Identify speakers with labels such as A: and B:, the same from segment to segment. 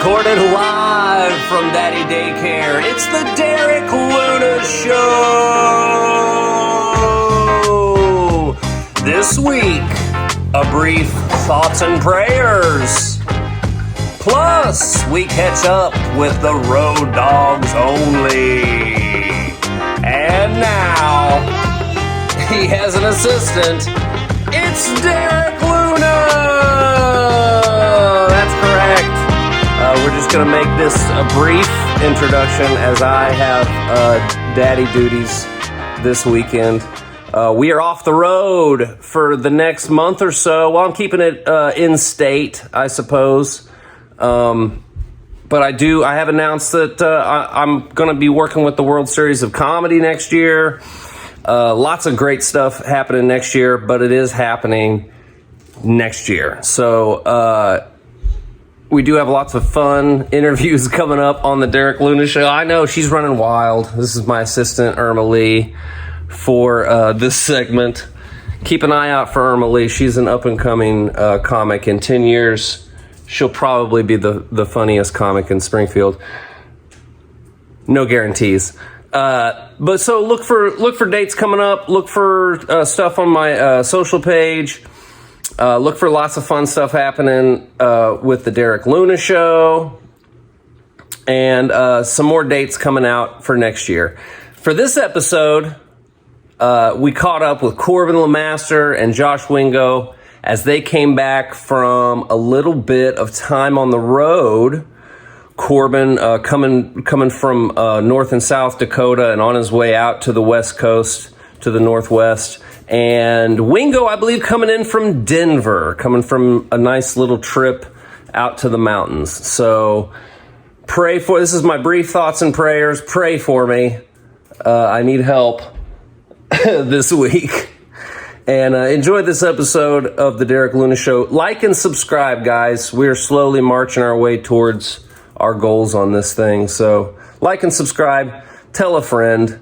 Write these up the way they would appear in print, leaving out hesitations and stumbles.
A: Recorded live from Daddy Daycare, it's the Derek Luna Show! This week, a brief thoughts and prayers. Plus, we catch up with the Road Dogs Only. And now, he has an assistant. It's Derek Luna! That's correct. We're just going to make this a brief introduction as I have daddy duties this weekend. We are off the road for the next month or so. Well, I'm keeping it in state, I suppose. But I have announced that I'm going to be working with the World Series of Comedy next year. Lots of great stuff happening next year, but it is happening next year. So we do have lots of fun interviews coming up on the Derek Luna Show. I know she's running wild. This is my assistant, Irma Lee, for this segment. Keep an eye out for Irma Lee. She's an up-and-coming comic. In 10 years, she'll probably be the funniest comic in Springfield. No guarantees. But so look for dates coming up. Look for stuff on my social page. Look for lots of fun stuff happening with the Derek Luna Show, and some more dates coming out for next year. For this episode, we caught up with Corbin LeMaster and Josh Wingo as they came back from a little bit of time on the road. Corbin coming from North and South Dakota and on his way out to the West Coast, to the Northwest. And Wingo, I believe, coming in from Denver, coming from a nice little trip out to the mountains. So this is my brief thoughts and prayers. Pray for me. I need help this week. And enjoy this episode of the Derek Luna Show. Like and subscribe, guys. We're slowly marching our way towards our goals on this thing. So like and subscribe. Tell a friend.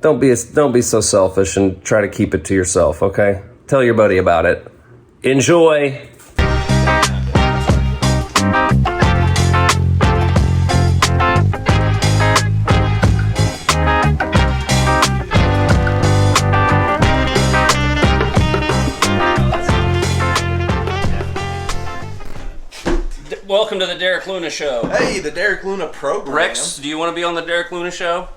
A: Don't be so selfish and try to keep it to yourself, okay? Tell your buddy about it. Enjoy. Welcome to the Derek Luna Show.
B: Hey, the Derek Luna program.
A: Rex, do you want to be on the Derek Luna Show?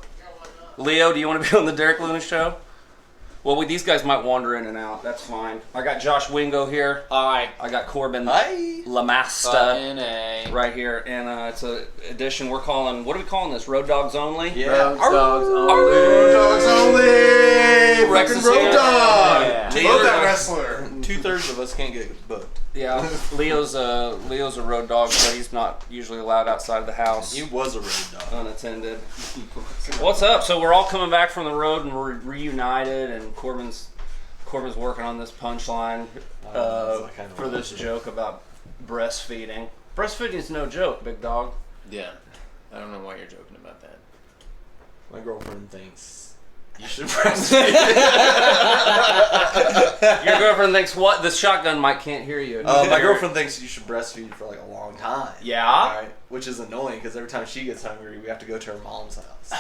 A: Leo, do you want to be on the Derek Luna Show? Well, these guys might wander in and out. That's fine. I got Josh Wingo here. Hi. I got Corbin LeMaster right here. And it's an edition we're calling, what are we calling this? Road Dogs Only?
B: Yeah.
C: Road Dogs Only.
B: Road Dogs Only.
A: Rex
B: Fucking
A: is
B: Road
A: here.
B: Dog.
A: Yeah.
B: Love that wrestler. 2/3 of us can't get booked.
A: Yeah, Leo's a road dog, but he's not usually allowed outside of the house.
B: He was a road dog.
A: Unattended. What's up? So we're all coming back from the road and we're reunited, and Corbin's working on this punchline for this joke about breastfeeding. Breastfeeding is no joke, big dog.
C: Yeah. I don't know why you're joking about that.
B: My girlfriend thinks you should breastfeed.
A: Your girlfriend thinks what? The shotgun mic can't hear you.
B: My girlfriend thinks you should breastfeed for like a long time.
A: Yeah?
B: Alright. Which is annoying because every time she gets hungry, we have to go to her mom's house.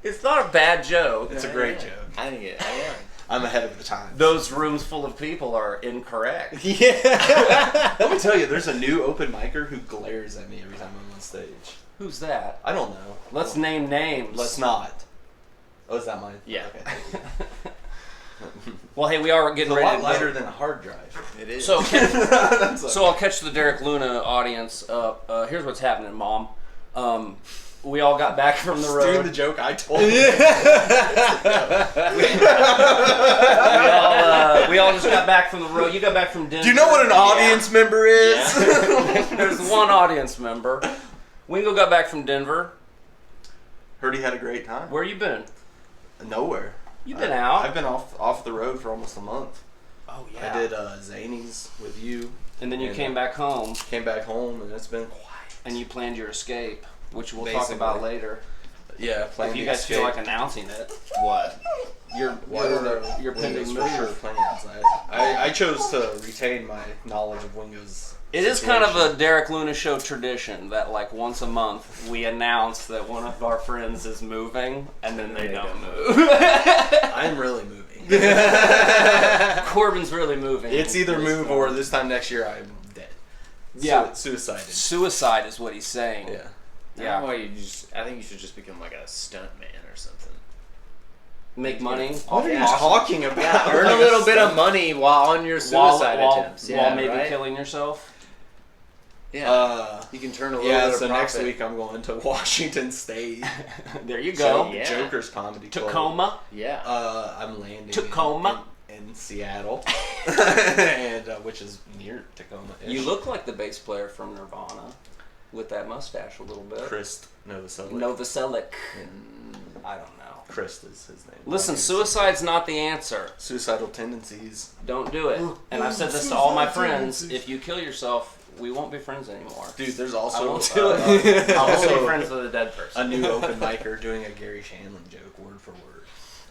A: It's not a bad joke.
B: It's a great joke.
C: I think it. I am.
B: I'm ahead of the time.
A: Those rooms full of people are incorrect.
B: Yeah. Let me tell you, there's a new open micer who glares at me every time I'm on stage.
A: Who's that?
B: I don't know.
A: Let's name names.
B: Let's not. Oh, is that mine?
A: Yeah.
B: Okay.
A: Well, hey, we are getting
B: It's a
A: ready
B: lot
A: to
B: lighter than a hard drive.
C: It is.
A: So I'll catch the Derek Luna audience up. Here's what's happening, Mom. We all got back from the road.
B: Doing the joke I told you.
A: We all just got back from the road. You got back from Denver.
B: Do you know what an audience member is?
A: Yeah. There's one audience member. Wingo got back from Denver.
B: Heard he had a great time.
A: Where you been?
B: Nowhere.
A: You've been out.
B: I've been off the road for almost a month.
A: Oh yeah.
B: I did Zanies with you.
A: And then you came back home.
B: Came back home and it's been quiet.
A: And you planned your escape, which we'll
B: Basically.
A: talk about later.
B: Yeah,
A: If
B: planned
A: you
B: the
A: guys feel
B: escape.
A: like announcing it.
C: What?
A: Your
B: Wingo's
A: pending
B: for sure
A: move.
B: plans. I chose to retain my knowledge of Wingo's
A: It is kind of a Derek Luna Show tradition that, like, once a month we announce that one of our friends is moving, and then they don't move.
B: I'm really moving.
A: Corbin's really moving.
B: It's either move or this time next year I'm dead.
A: Yeah.
B: Suicided.
A: Suicide is what he's saying.
B: Yeah.
C: Yeah. Why I think you should just become like a stunt man or something.
A: Make money.
B: What are you talking about?
C: Earn a little bit of money while on your suicide attempts.
A: While maybe killing yourself.
C: Yeah. You can turn a little bit of
B: so
C: profit.
B: next week I'm going to Washington State.
A: There you go.
C: Yeah.
B: Joker's Comedy Club.
A: Tacoma.
C: Yeah.
B: I'm landing
A: Tacoma.
B: in Seattle, and which is near Tacoma.
A: You look like the bass player from Nirvana, with that mustache a little bit.
B: Chris Novoselic.
A: Novoselic. I don't know.
B: Chris is his name.
A: Listen, suicide's not the answer.
B: Suicidal tendencies.
A: Don't do it. And I've said this to all my friends. If you kill yourself, we won't be friends anymore.
B: Dude, there's
A: I
B: also
A: won't do it. I won't
B: also
A: be friends with a dead person.
B: a new open micer doing a Gary Shandling joke word for word.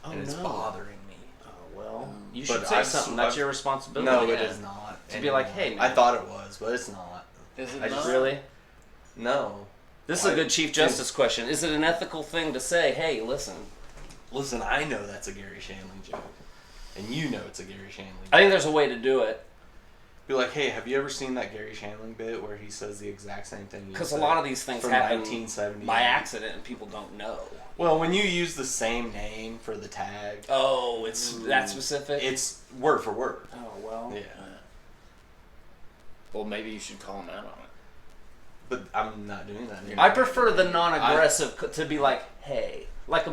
A: Oh,
B: and it's
A: no.
B: bothering me.
A: Oh, well, you
B: But
A: should say
B: I've-
A: something. That's your responsibility.
B: No, it is not.
A: To be like, hey, man.
B: I thought it was, but it's not.
C: Is it
B: I just
C: not?
A: Really?
B: No.
A: This is a good Chief Justice question. Is it an ethical thing to say, hey, listen?
B: Listen, I know that's a Gary Shandling joke. And you know it's a Gary Shandling joke.
A: I think there's a way to do it.
B: Be like, hey, have you ever seen that Gary Shandling bit where he says the exact same thing?
A: Because a lot of these things
B: from
A: happen
B: 1970
A: by accident and people don't know.
B: Well, when you use the same name for the tag,
A: Oh, it's that specific?
B: it's word for word.
A: Oh, well.
B: Yeah.
C: Well, maybe you should call him out on it.
B: But I'm not doing that anymore.
A: I prefer the non-aggressive to be like, hey. Like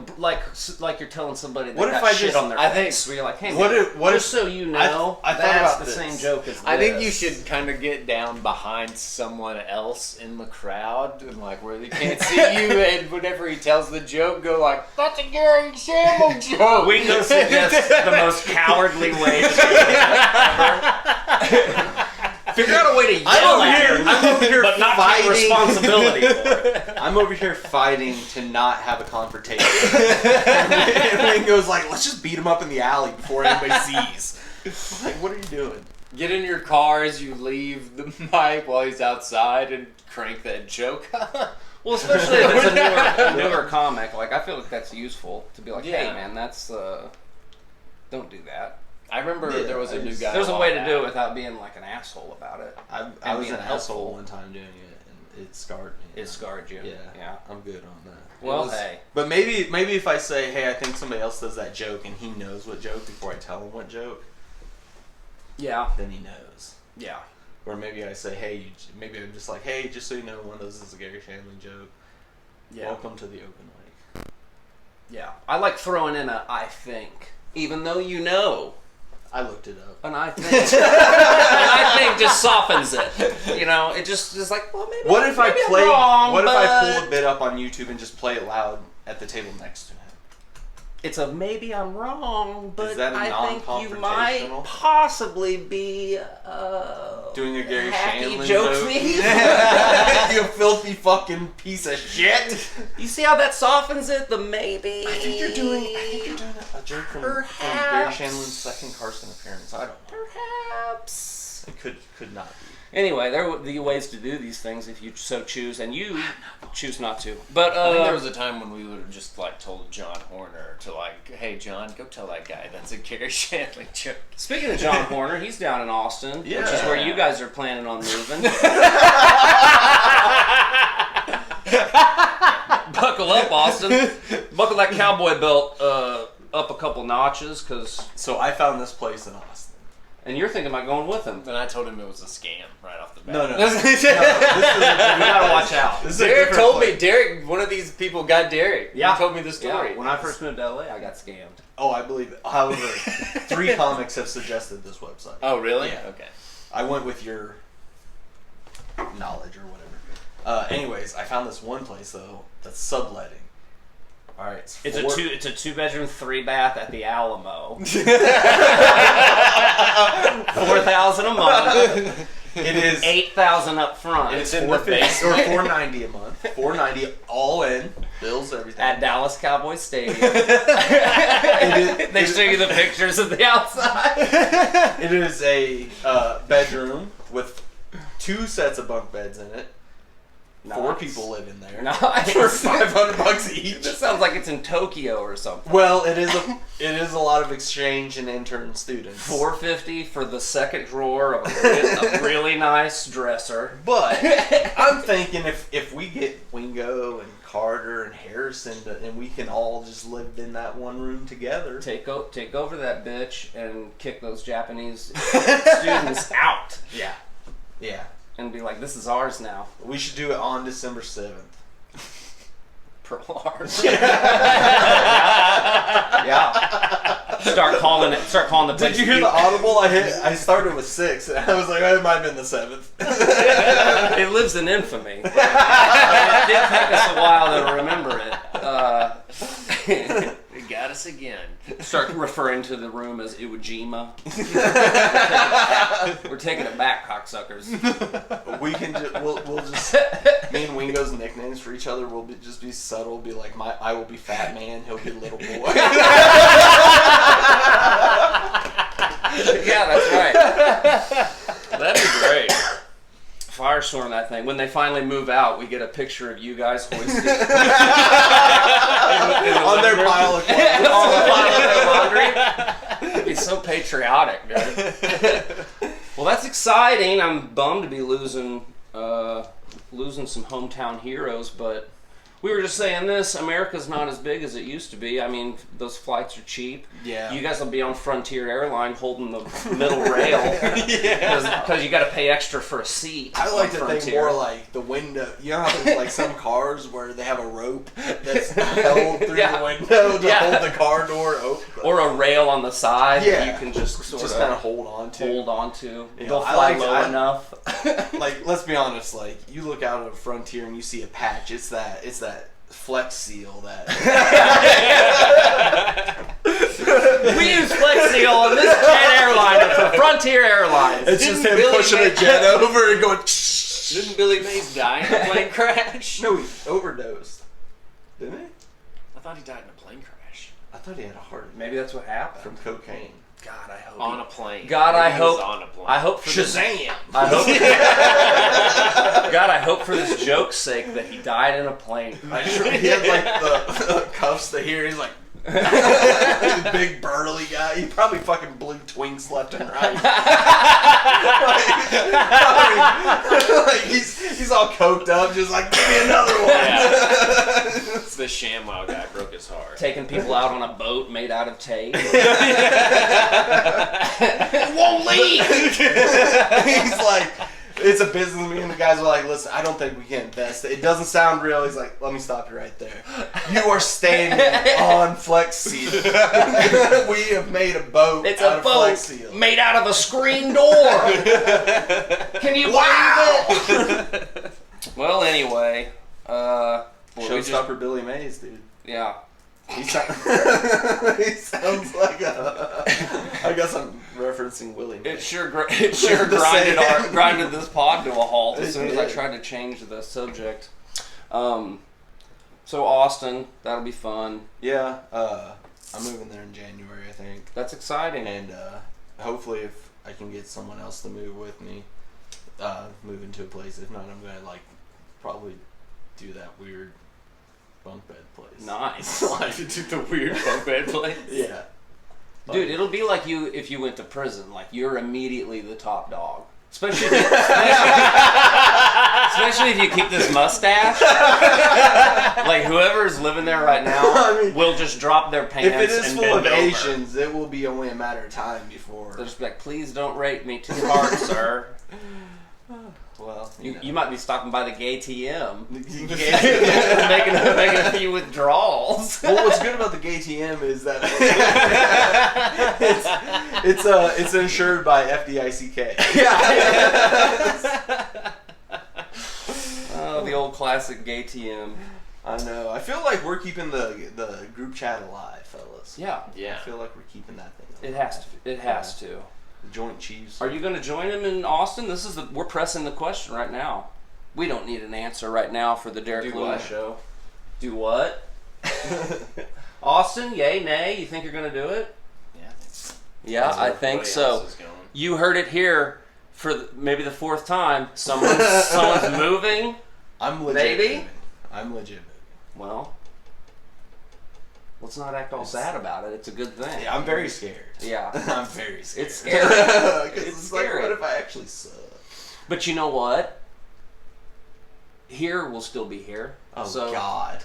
A: you're telling somebody that
B: What if
A: got
B: I
A: shit
B: just-
A: on their
C: I
A: face. Where you're like, hey,
B: What
A: man,
B: if- what
A: just
B: if-
A: so you know,
B: I thought
A: that's
B: about
A: the
B: this.
A: same joke as this.
C: I think you should kind of get down behind someone else in the crowd and like where they can't see you, and whenever he tells the joke, go like, "That's a Gary Shandling joke."
A: We can suggest the most cowardly way to do it. Figure out a way to yell
B: I'm over here
A: but not
B: fighting.
A: take responsibility for it.
B: I'm over here fighting to not have a confrontation. And Wayne goes like, let's just beat him up in the alley before anybody sees. Like, what are you doing?
C: Get in your car as you leave the mic while he's outside and crank that joke.
A: Well, especially if it's a newer comic. Like, I feel like that's useful to be like, hey,
C: Yeah.
A: man, that's don't do that.
C: I remember there was a new guy.
A: There's a way to
C: while
A: do it
C: back.
A: without being like an asshole about it.
B: I
A: And
B: was
A: being
B: an
A: helpful.
B: asshole one time doing it, and it scarred me.
A: It scarred you.
B: Yeah, I'm good on that.
A: Well,
C: was-
A: hey.
B: But maybe if I say, hey, I think somebody else does that joke, and he knows what joke before I tell him what joke,
A: Yeah.
B: then he knows.
A: Yeah.
B: Or maybe I say, hey, maybe I'm just like, hey, just so you know, one of those is a Gary Shandling joke.
A: Yeah.
B: Welcome to the open mic.
A: Yeah. I like throwing in a I think. Even though you know.
B: I looked it up.
A: And I think. And I think just softens it. You know, it just is like, well, maybe.
B: What if I
A: maybe I'm
B: play?
A: wrong,
B: What if I
A: but
B: pull a bit up on YouTube and just play it loud at the table next to him?
A: It's a maybe I'm wrong, but
B: Is that a
A: I think you might
B: non-confrontational?
A: possibly be
B: Doing a Gary
A: hacky
B: Shandling
A: joke
B: joke?
A: thief.
B: You filthy fucking piece of shit!
A: You see how that softens it? The maybe.
B: I think you're doing a joke from Gary
A: Perhaps.
B: Shandling's second Carson appearance. I don't know.
A: Perhaps.
B: It could not be.
A: Anyway, there would be ways to do these things if you so choose, and you choose not to. But
C: I think there was a time when we would have just like told John Horner to like, "Hey John, go tell that guy that's a Gary Shandling joke."
A: speaking of John Horner, he's down in Austin, which is
B: Yeah.
A: where you guys are planning on moving. Buckle up, Austin. Buckle that cowboy belt up a couple notches,
B: So I found this place in Austin.
A: and you're thinking about going with him.
C: Then I told him it was a scam right off the bat.
B: No.
A: You gotta watch out.
B: This is a
C: Derek
B: different
C: told
B: place.
C: me. Derek, one of these people got Derek.
A: Yeah.
C: He told me the story.
A: Yeah, when I first moved to LA, I got scammed.
B: Oh, I believe it. However, 3 comics have suggested this website.
C: Oh, really?
B: Yeah.
C: Okay.
B: I went with your knowledge or whatever. Anyways, I found this one place though that's subletting. All right,
A: It's a 2-bedroom, 3-bath at the Alamo. $4,000 a month.
B: It is
A: $8,000 up front.
B: It's
C: in the
B: $450 or $490 a month. $490 all in, bills, everything.
A: at Dallas Cowboy Stadium.
B: It
A: They
B: is-
A: show you the pictures of the outside.
B: It is a bedroom with 2 2 sets of bunk beds in it. 4
A: Nice.
B: people live in there.
A: Nice.
B: For $500 each.
A: This sounds like it's in Tokyo or something.
B: Well, it is a lot of exchange and intern students.
A: $450 for the second drawer of a really nice dresser.
B: But I'm thinking if we get Wingo and Carter and Harrison and we can all just live in that one room together.
A: Take over that bitch and kick those Japanese students out.
B: Yeah. Yeah.
A: And be like, this is ours now.
B: We should do it on December 7th.
A: Pearl Harbor.
B: Yeah.
A: Start calling the place.
B: Did you hear the audible? I started with 6 and I was like, oh, it might have been the 7th.
A: It lives in infamy. It did take us a while to remember it.
C: It got us again.
A: Start referring to the room as Iwo We're taking it back, cocksuckers.
B: We can we'll just me and Wingo's nicknames for each other will just be subtle. Be like I will be Fat Man. He'll be Little Boy.
A: Yeah, that's right. That'd be great. Firestorm that thing. When they finally move out, we get a picture of you guys hoisted
B: On their pile of clothes.
A: on the pile of their laundry. It'd be so patriotic, dude. Well, that's exciting. I'm bummed to be losing some hometown heroes, but we were just saying this. America's not as big as it used to be. I mean, those flights are cheap.
B: Yeah.
A: You guys will be on Frontier Airline holding the middle rail.
B: Yeah.
A: Because you got to pay extra for a seat.
B: I like
A: on
B: to
A: Frontier.
B: think more like the window. You know how there's like some cars where they have a rope that's held through
A: Yeah.
B: the window to
A: Yeah.
B: hold the car door open?
A: Or a rail on the side
B: Yeah.
A: that you can just sort
B: Just
A: of
B: kind of hold on to.
A: hold on to.
B: Yeah,
A: They'll
B: I
A: fly
B: like-
A: low
B: I-
A: enough.
B: Like, let's be honest. Like, you look out at a Frontier and you see a patch. It's that Flex Seal that.
A: We use Flex Seal on this jet airliner for Frontier Airlines.
B: It's just him
C: Billy
B: pushing a
C: Mays-
B: jet over and going.
C: Didn't Billy Mays die in a plane crash?
B: No, he overdosed. Didn't he?
C: I thought he died in a plane crash.
B: I thought he had a heart attack
A: Maybe that's what happened.
B: from cocaine.
A: God, I hope.
C: On a plane.
A: God, I
C: He was
A: hope.
C: on a plane.
A: I hope for this.
B: Shazam!
A: I hope. God, I hope for this joke's sake that he died in a plane.
B: I sure he had like the cuffs to here. He's like he's a big burly guy. He probably fucking blew twinks left and right. like he's all coked up, just like give me another one.
C: Yeah. The ShamWow guy broke his heart.
A: Taking people out on a boat made out of tape.
B: It won't leave. He's like, it's a business meeting. The guys are like, listen, I don't think we can invest. It doesn't sound real. He's like, let me stop you right there. You are standing on Flex Seal. We have made a boat
A: It's
B: out
A: a
B: of
A: boat
B: Flex Seal.
A: made out of a screen door. Can you believe it? Well, anyway, well, we just-
B: Showstopper Billy Mays, dude.
A: yeah.
B: He sounds like a. I guess I'm referencing Willie Mays.
A: It sure
B: The
A: grinded this pod to a halt as
B: It
A: soon as I
B: did.
A: tried to change the subject. So Austin, that'll be fun.
B: Yeah, I'm moving there in January, I think.
A: That's exciting.
B: And hopefully, if I can get someone else to move with me, move into a place. If not, I'm gonna like probably do that weird bunk bed place.
A: Nice.
B: Like,
C: To the weird bunk bed place.
B: yeah,
A: Dude, it'll be like you if you went to prison. Like, you're immediately the top dog. Especially if you keep this mustache. Like, whoever's living there right now
B: I mean,
A: will just drop their pants
B: if it is
A: and
B: full of
A: bend over.
B: Asians, it will be only a matter of time before.
A: They'll just be like, please don't rape me too hard, sir.
B: Well,
A: You might be stopping by the gay TM.
B: you
A: making a few withdrawals.
B: Well, what's good about the gay TM is that it's insured by FDICK.
A: Oh, the old classic gay TM.
B: I know. I feel like we're keeping the group chat alive, fellas.
A: Yeah,
C: Yeah.
B: I feel like we're keeping that thing alive.
A: it has to. It has to.
B: The Joint Chiefs.
A: Are you going to join him in Austin? We're pressing the question right now. We don't need an answer right now for the Derek
C: Do
A: Lewis
C: what?
A: show. Do what? Austin, yay, nay? You think you're going to do it?
C: Yeah, I think so.
A: Yeah, I think
C: Everybody
A: so.
C: else is going.
A: You heard it here, for maybe the fourth time, someone's moving.
B: I'm legit.
A: Maybe?
B: Moving. I'm legit. Moving.
A: Well, let's not act all sad about it. It's a good thing.
B: Yeah, I'm very scared.
A: Yeah.
B: I'm very scared.
A: It's scary.
B: 'Cause
A: It's
B: it's like,
A: scary.
B: what if I actually suck?
A: But you know what? Here we'll still be here.
B: Oh
A: so,
B: God.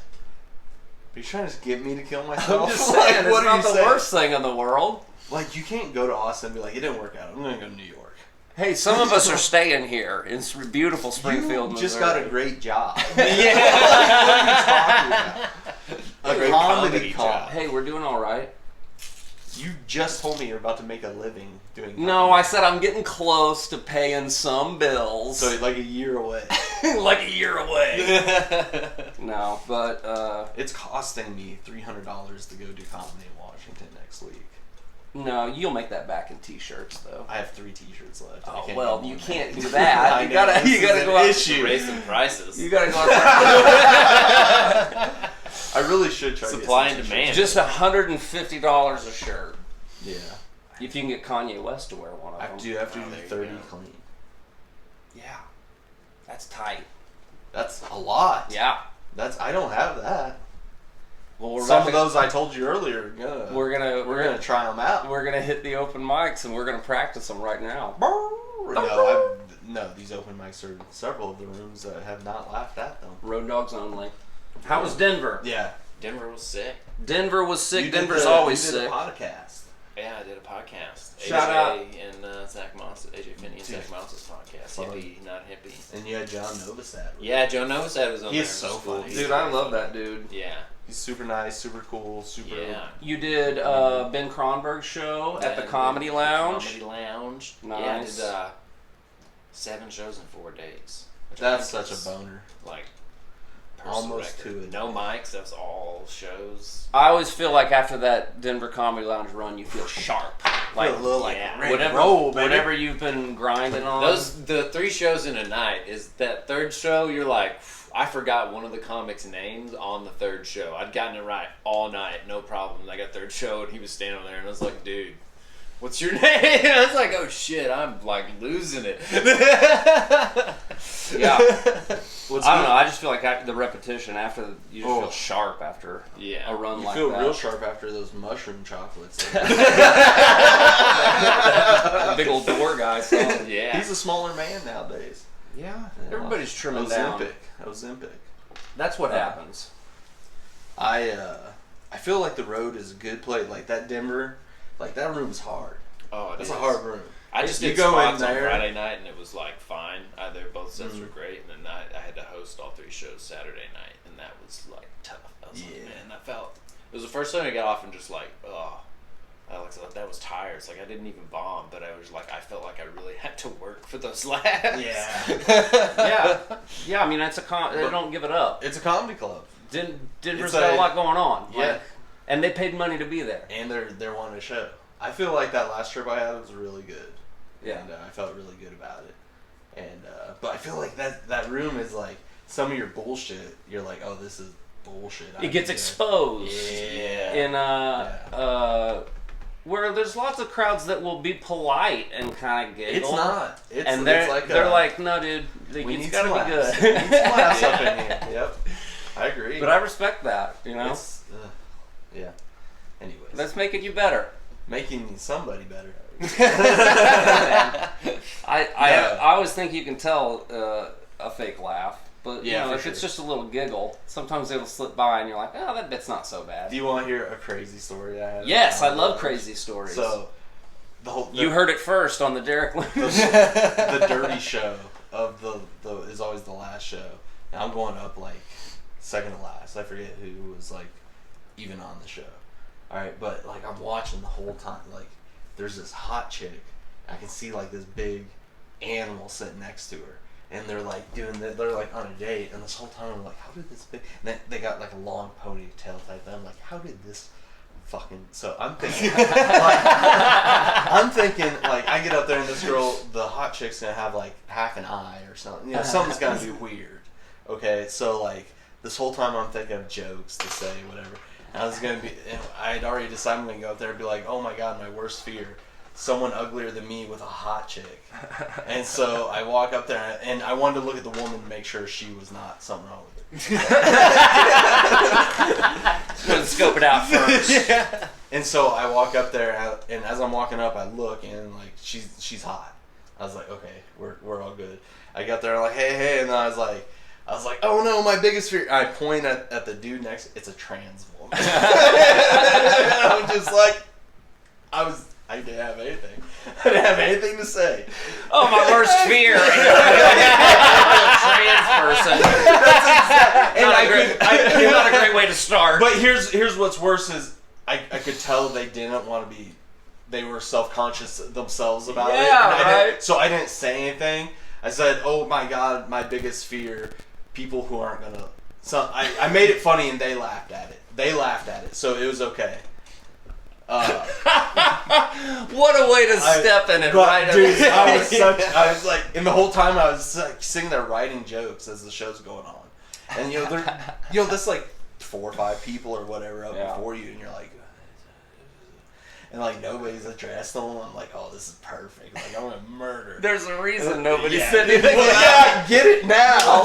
B: Are you trying to get me to kill myself?
A: I'm just saying, it's
B: what are
A: not
B: you
A: the
B: saying?
A: worst thing in the world.
B: Like, you can't go to Austin and be like, it didn't work out. I'm going to go to New York.
A: Hey, some of us are staying here in beautiful Springfield,
B: You just
A: Missouri.
B: got a great job.
C: Yeah.
B: What are you talking about?
C: A great
B: comedy
C: comedy
B: club.
C: job.
A: Hey, we're doing all right.
B: You just told me you're about to make a living doing comedy.
A: No, I said I'm getting close to paying some bills.
B: So, like a year away.
A: like a year away. No, but
B: It's costing me $300 to go do comedy in Washington next week.
A: no, you'll make that back in t-shirts though.
B: I have 3 t-shirts left. I
A: Oh
B: can't
A: well,
B: get
A: you
B: more
A: can't
B: than
A: do
B: that.
A: that.
B: I
A: You
B: know,
A: gotta
B: this
A: you gotta
B: is
A: go
B: an
A: out.
B: issue.
C: Raise some prices.
A: You gotta go out.
B: I really should try
C: Supply
B: to
C: and
B: get some
C: demand.
A: Just $150 a shirt.
B: t-shirts. Yeah.
A: If you can get Kanye West to wear one of
B: I
A: them.
B: do have to
C: Oh,
B: do
C: there you
B: 30
C: go.
B: clean.
A: Yeah, that's tight.
B: That's a lot.
A: Yeah.
B: I don't have that.
A: Well, we're
B: Some
A: about
B: of
A: to-
B: those I told you earlier.
A: We're gonna
B: try them out.
A: we're gonna hit the open mics and we're gonna practice them right now.
B: No, these open mics are several of the rooms that have not laughed at them.
A: Road dogs only. How was Denver?
B: Yeah,
C: Denver was sick.
A: Denver was sick.
B: You did
A: Denver's
B: the-
A: always
B: you did
A: sick.
B: a podcast.
C: Yeah, I did a podcast.
A: Shout
C: AJ
A: out.
C: and Zach Moss, AJ Finney and
B: Dude.
C: Zach Moss's podcast.
B: Fun.
C: Hippie, not hippie.
B: And you had John Novosad.
C: Yeah, Joe Novosad was on
B: He
C: there.
B: is so
C: It was cool.
B: funny.
C: He's
A: Dude, I
C: very
A: love
C: funny.
A: that dude.
C: Yeah.
B: He's super nice, super cool, super.
C: Yeah.
A: You did Ben Kronberg's show at the
C: Yeah,
A: Comedy Lounge.
C: Comedy Lounge.
A: Nice.
C: Yeah, I did 7 shows in 4 days. which I
B: That's
C: think
B: such
C: is,
B: a boner.
C: Like, personal
B: Almost
C: record.
B: to it.
C: No mics. That was all shows.
A: I always feel like after that Denver Comedy Lounge run, you feel sharp. Like
B: Feel a little like
C: yeah,
B: ready to
A: whatever,
B: roll, baby.
A: whatever you've been grinding on.
C: The 3 shows in a night is that 3rd show. You're like, I forgot one of the comics' names on the 3rd show. I'd gotten it right all night, no problem. I got 3rd show and he was standing there and I was like, dude, what's your name? I was like, oh shit, I'm like losing it.
A: Yeah.
B: What's
A: I don't
B: good?
A: know. I just feel like after the repetition, you just
B: Oh.
A: feel sharp after
C: Yeah.
A: a run
B: You
A: like
B: feel
A: that.
B: real sharp after those mushroom chocolates.
A: The big old door guy. So.
C: Yeah.
B: He's a smaller man nowadays.
A: Yeah. Everybody's trimming down.
B: Ozempic.
A: That's what happens.
B: I feel like the road is a good place. Like that Denver, like that room's hard.
C: Oh, it
B: That's
C: is.
B: a hard room.
C: I just
B: You
C: did
B: go in
C: spots on
B: there-
C: Friday night and it was like fine. Both sets
B: Mhm.
C: were great, and then I had to host all 3 shows Saturday night, and that was like tough. I was like,
B: Yeah.
C: man, it was the first time I got off and just like, oh, that was tired. It's like I didn't even bomb, but I was like, I felt like I really had to work for those laughs.
A: Yeah. Yeah. I mean, it's they don't give it up.
B: It's a comedy club,
A: Denver's
B: It's
A: got a
B: a-
A: lot going on.
B: yeah.
A: Like, and they paid money to be there.
B: and they're wanting a show. I feel like that last trip I had was really good.
A: Yeah.
B: And I felt really good about it. And but I feel like that room is like some of your bullshit. You're like, oh, this is bullshit.
A: It gets exposed.
B: Yeah.
A: In where there's lots of crowds that will be polite and kind of giggle.
B: It's not. It's
A: And they're
B: like
A: they're like, no, dude,
B: we
A: it's
B: need
A: got to
B: some
A: be
B: laughs.
A: good.
B: We need some laughs up in here. Yep. I agree.
A: But I respect that. You know,
B: Yeah. Anyways,
A: that's making you better.
B: making somebody better.
A: I always think you can tell a fake laugh, but
B: Yeah,
A: you know,
B: for
A: if
B: sure.
A: it's just a little giggle, sometimes it'll slip by and you're like, oh, that bit's not so bad.
B: Do you want to hear a crazy story I had?
A: Yes, I love crazy stories.
B: So,
A: You heard it first on the Derek Lewis.
B: the dirty show of the is always the last show. And I'm going up like second to last. I forget who was like even on the show. All right, but like I'm watching the whole time. Like there's this hot chick. I can see like this big animal sitting next to her, and they're like they're like on a date. And this whole time I'm like, how did this big? And they got like a long ponytail type thing. I'm like, how did this? Fucking so I'm thinking like I get up there and this girl, the hot chick's gonna have like half an eye or something, you know, something's gonna be weird. Okay, so like this whole time I'm thinking of jokes to say, whatever. And I was gonna be, and I had already decided I'm gonna go up there and be like, oh my god, my worst fear, someone uglier than me with a hot chick. And so I walk up there, and I wanted to look at the woman to make sure she was not something wrong with her.
A: Scope it out first.
B: Yeah. And so I walk up there, and as I'm walking up, I look, and like she's hot. I was like, okay, we're all good. I got there, like, hey, and then I was like, oh no, my biggest fear. I point at the dude next. It's a trans woman. I'm just like, I didn't have anything. I didn't have anything to say.
A: Oh, my worst fear. Trans person. Not a great way to start.
B: But here's what's worse is I could tell they didn't want to be. They were self-conscious themselves about it.
A: Yeah,
B: So I didn't say anything. I said, "Oh my God, my biggest fear: people who aren't gonna." So I made it funny, and they laughed at it. So it was okay.
A: What a way to step in it, right?
B: Dude, I was like, and the whole time I was like sitting there writing jokes as the show's going on, and there's like 4 or 5 people or whatever up before you, and you're like. And like nobody's addressed them. I'm like, oh, this is perfect. Like I'm gonna murder.
A: There's a reason nobody said anything.
B: Well, yeah, I get it now.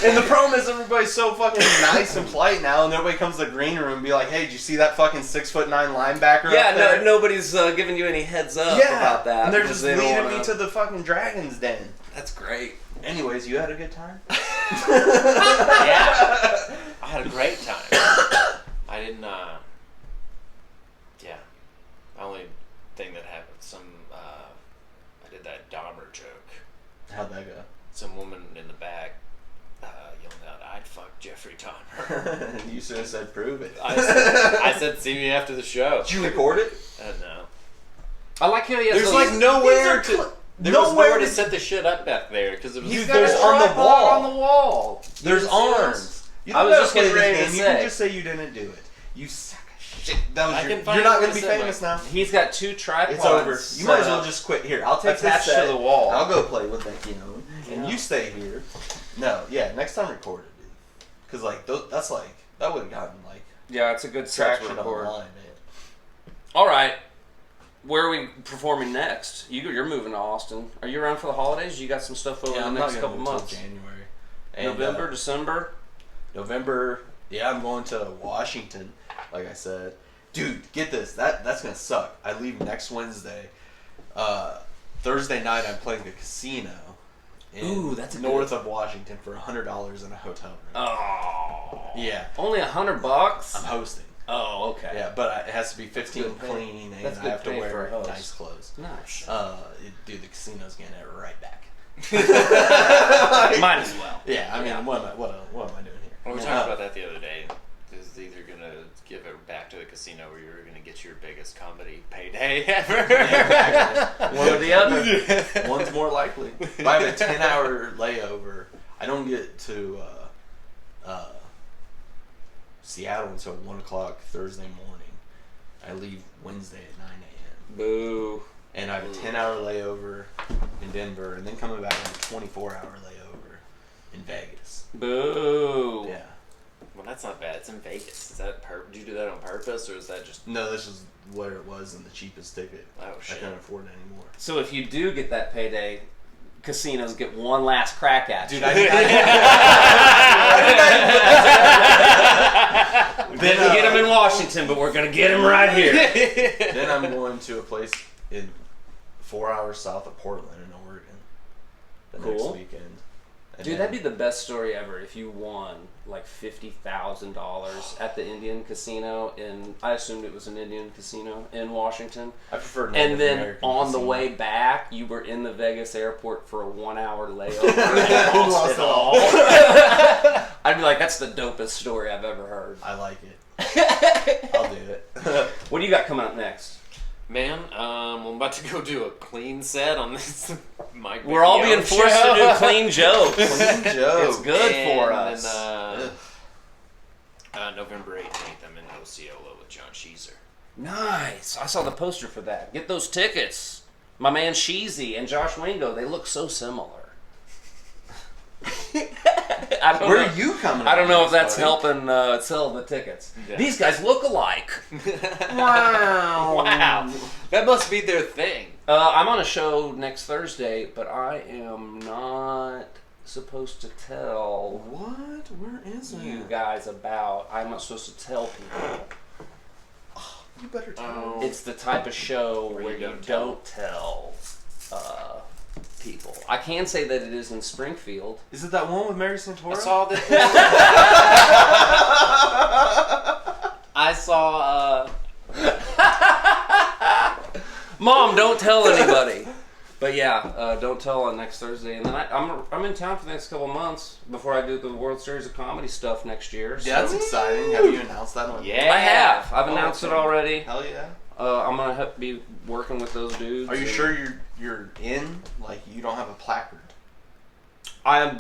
B: And the problem is everybody's so fucking nice and polite now, and nobody comes to the green room and be like, hey, did you see that fucking 6'9" linebacker?
A: Yeah,
B: up there?
A: nobody's giving you any heads up about that.
B: And they're just
A: they
B: leading me to the fucking Dragon's Den.
A: That's great.
B: Anyways, you had a good time?
C: Yeah, I had a great time. I didn't. Yeah, the only thing that happened, I did that Dahmer joke.
B: How'd that go?
C: Some woman in the back yelled out, "I'd fuck Jeffrey Dahmer."
B: You should have said, prove it.
C: I said, "See me after the show."
B: Did you record it?
C: No.
A: I like how he has
C: There's
A: those-
C: like nowhere
B: These are
C: to. There was nowhere to set the shit up back there because it was.
A: He's
B: Dude,
A: got
B: there's
A: a
B: on the
A: tripod
B: wall.
A: on the wall.
B: There's
C: You didn't see
B: arms. You
A: I
B: don't
A: was
B: gotta
A: just
B: play
A: getting
B: this
A: ready to
B: game. You
A: say.
B: can just say you didn't do it. You suck of shit. That was
C: I
B: your,
C: can find
B: you're not
C: where
B: going to be
C: it said,
B: famous now.
A: He's got 2 tripods.
B: It's over. You might as well just quit. Here, I'll take this
A: attached to
B: set.
A: the wall.
B: I'll go play with that, and
A: Yeah.
B: you stay here. No, yeah, next time record it, dude. Because like that's like that would have gotten like
A: Yeah, it's a good track
B: traction
A: record.
B: online, man.
A: All right. Where are we performing next? You're moving to Austin. Are you around for the holidays? You got some stuff over the
B: I'm
A: next
B: not
A: couple
B: gonna move
A: months?
B: till January. And,
A: November, December?
B: November. Yeah, I'm going to Washington. Like I said, dude, get this. That's gonna suck. I leave next Wednesday. Thursday night, I'm playing a casino.
A: Ooh, that's a
B: north of Washington for $100 in a hotel room.
A: Oh.
B: Yeah,
A: Only $100?
B: I'm hosting.
A: Oh, okay.
B: Yeah, but it has to be 15
A: good pay.
B: clean, and
A: That's
B: I
A: good
B: have to
A: pay for a
B: wear
A: host.
B: nice clothes.
A: Nice.
B: Dude, the casino's getting it right back.
A: Might as well.
B: Yeah, I mean,
A: Yeah.
B: what am I doing here?
C: Well, we talked about that the other day. Is either gonna give it back to the casino or you're gonna get your biggest comedy payday ever.
A: One or the other.
B: One's more likely. If I have a 10-hour layover, I don't get to Seattle until 1 o'clock Thursday morning. I leave Wednesday at 9 a.m.
A: Boo.
B: And I have a 10-hour layover in Denver, and then coming back on a 24-hour layover in Vegas.
A: Boo.
B: Yeah.
C: Well, that's not bad. It's in Vegas. Is that did you do that on purpose or is that just?
B: No, this is where it was and the cheapest ticket.
C: Oh
B: I
C: shit.
B: couldn't afford it anymore.
A: So if you do get that payday, casinos get one last crack at you.
B: Dude, I did not
A: Didn't get him in Washington, but we're going to get him right here.
B: Then I'm going to a place in 4 hours south of Portland in Oregon the next
A: Cool.
B: weekend. And
A: Dude,
B: then-
A: that'd be the best story ever if you won like $50,000 at the Indian casino I assumed it was an Indian casino in Washington.
B: I prefer Native
A: And then
B: American
A: on the
B: casino.
A: way back, you were in the Vegas airport for a 1-hour layover and lost it all. I'd be like, that's the dopest story I've ever heard.
B: I like it. I'll do it.
A: What do you got coming up next?
C: Man, I'm about to go do a clean set on this. Mike
A: We're all
C: Vecchione
A: being forced
C: show.
A: to do clean jokes.
B: Clean joke.
A: It's good for
C: And
A: us.
C: then, November 18th, I'm in Osceola with John Sheezer.
A: Nice. I saw the poster for that. Get those tickets. My man Sheezy and Josh Wingo, they look so similar. I don't
B: Where
A: know.
B: are you coming?
A: I don't know
B: up
A: if that's
B: next, buddy?
A: helping sell the tickets.
C: Yeah.
A: These guys look alike.
B: Wow.
C: Wow, that must be their thing.
A: I'm on a show next Thursday, but I am not supposed to tell
B: What? Where is
A: you
B: it?
A: guys about. I'm not supposed to tell people.
B: You better tell.
C: Oh.
B: me.
A: It's the type of show where you
C: you don't
A: don't tell people. I can say that it is in Springfield.
B: Is it that one with Mary Santora?
C: I saw that. I saw.
A: Mom, don't tell anybody. But yeah, don't tell on next Thursday, and then I'm in town for the next couple months before I do the World Series of Comedy stuff next year. So.
B: Yeah, that's exciting. Have you announced that one?
C: Yeah.
A: I have. I've
B: Oh,
A: announced
B: okay.
A: it already.
B: Hell yeah.
A: I'm gonna be working with those dudes.
B: Are you
A: and
B: sure you're in? Like you don't have a placard?
A: I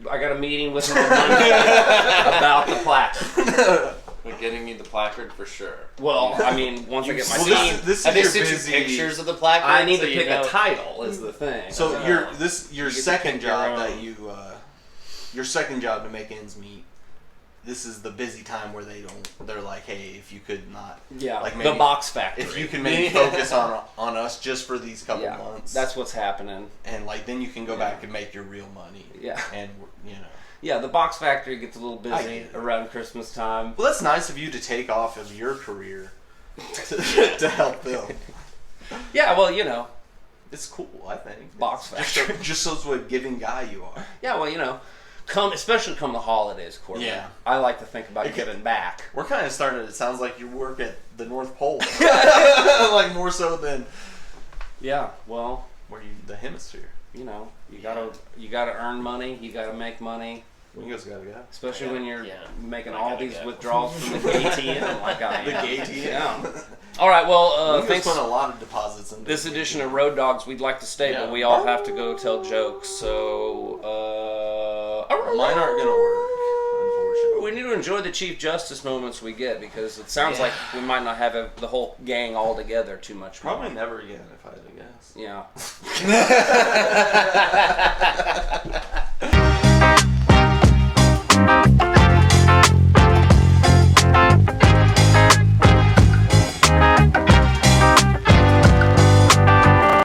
A: got a meeting with them on Monday about the placard.
C: They're getting you the placard for sure.
A: Well, I mean, once I get my
B: Well,
A: team,
B: this
C: Have
B: is
C: they
B: your
C: sent
B: busy.
C: you pictures of the placard?
A: I need
C: so
A: to
C: you
A: pick
C: know?
A: a title. Is the thing.
B: So
C: No.
B: your
A: get to
B: second
A: pick your
B: job
A: own.
B: that you your second job to make ends meet. This is the busy time where they're like, hey, if you could not,
A: yeah,
B: like
A: the
B: maybe-
A: box factory.
B: if you can maybe focus on us just for these couple
A: yeah,
B: months,
A: that's what's happening.
B: and like then you can go back and make your real money.
A: Yeah.
B: And you know.
A: Yeah, the box factory gets a little
B: I
A: busy
B: get it.
A: around Christmas time.
B: Well, that's nice of you to take off of your career to help them.
A: Yeah, well, you know,
B: It's cool, I think.
A: Box factory.
B: Just so what a giving guy you are.
A: Yeah, well, you know, especially come the holidays, Corbin.
B: Yeah.
A: I like to think about
B: It-
A: giving back.
B: We're kind of starting. It sounds like you work at the North Pole, like more so than
A: Yeah, well,
B: the hemisphere.
A: you know, you gotta earn money. You gotta make money,
B: Wingo's gotta go.
A: especially when you're
C: Yeah.
A: making
C: I
A: all
C: gotta
A: these
C: go.
A: withdrawals from the ATM, like I am.
B: The ATM.
A: Yeah. All right. Well,
B: Wingo's
A: thanks.
B: put a lot of deposits into
A: This
B: the
A: edition
B: ATM.
A: of Road Dogs, we'd like to stay,
B: Yeah.
A: but we all have to go tell jokes. So,
B: Mine aren't gonna work, unfortunately.
A: We need to enjoy the Chief Justice moments we get because it sounds like we might not have the whole gang all together too much.
B: Probably never again, if I had to guess.
A: Yeah.